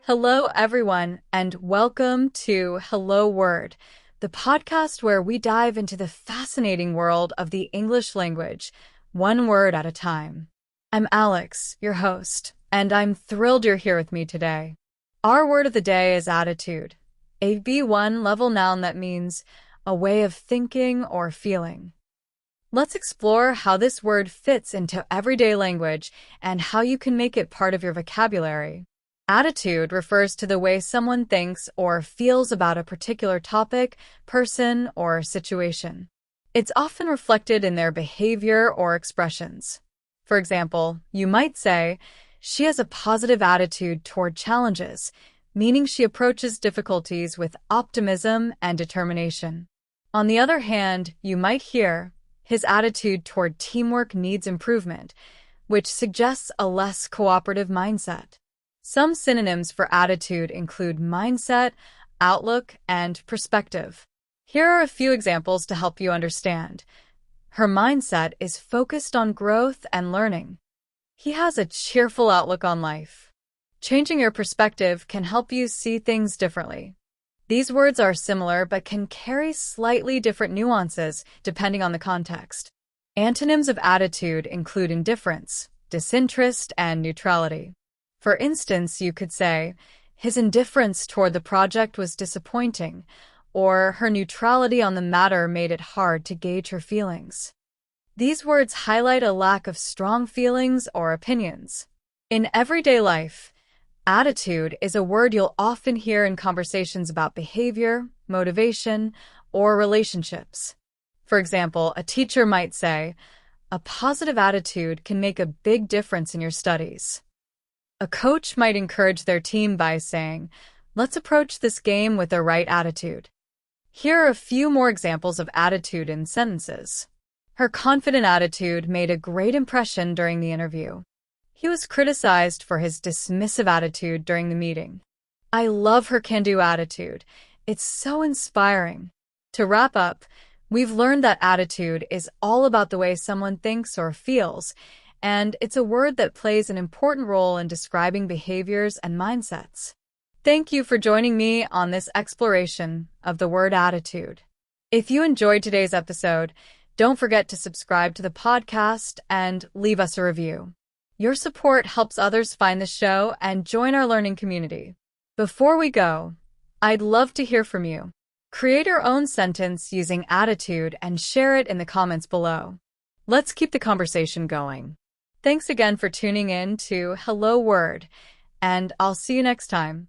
Hello, everyone, and welcome to Hello Word, the podcast where we dive into the fascinating world of the English language, one word at a time. I'm Alex, your host, and I'm thrilled you're here with me today. Our word of the day is attitude, a B1 level noun that means a way of thinking or feeling. Let's explore how this word fits into everyday language and how you can make it part of your vocabulary. Attitude refers to the way someone thinks or feels about a particular topic, person, or situation. It's often reflected in their behavior or expressions. For example, you might say, "She has a positive attitude toward challenges," meaning she approaches difficulties with optimism and determination. On the other hand, you might hear, "His attitude toward teamwork needs improvement," which suggests a less cooperative mindset. Some synonyms for attitude include mindset, outlook, and perspective. Here are a few examples to help you understand. Her mindset is focused on growth and learning. He has a cheerful outlook on life. Changing your perspective can help you see things differently. These words are similar but can carry slightly different nuances depending on the context. Antonyms of attitude include indifference, disinterest, and neutrality. For instance, you could say, "His indifference toward the project was disappointing," or "Her neutrality on the matter made it hard to gauge her feelings." These words highlight a lack of strong feelings or opinions. In everyday life, attitude is a word you'll often hear in conversations about behavior, motivation, or relationships. For example, a teacher might say, "A positive attitude can make a big difference in your studies." A coach might encourage their team by saying, "Let's approach this game with the right attitude." Here are a few more examples of attitude in sentences. Her confident attitude made a great impression during the interview. He was criticized for his dismissive attitude during the meeting. I love her can-do attitude. It's so inspiring. To wrap up, we've learned that attitude is all about the way someone thinks or feels, and it's a word that plays an important role in describing behaviors and mindsets. Thank you for joining me on this exploration of the word attitude. If you enjoyed today's episode, don't forget to subscribe to the podcast and leave us a review. Your support helps others find the show and join our learning community. Before we go, I'd love to hear from you. Create your own sentence using attitude and share it in the comments below. Let's keep the conversation going. Thanks again for tuning in to Hello Word, and I'll see you next time.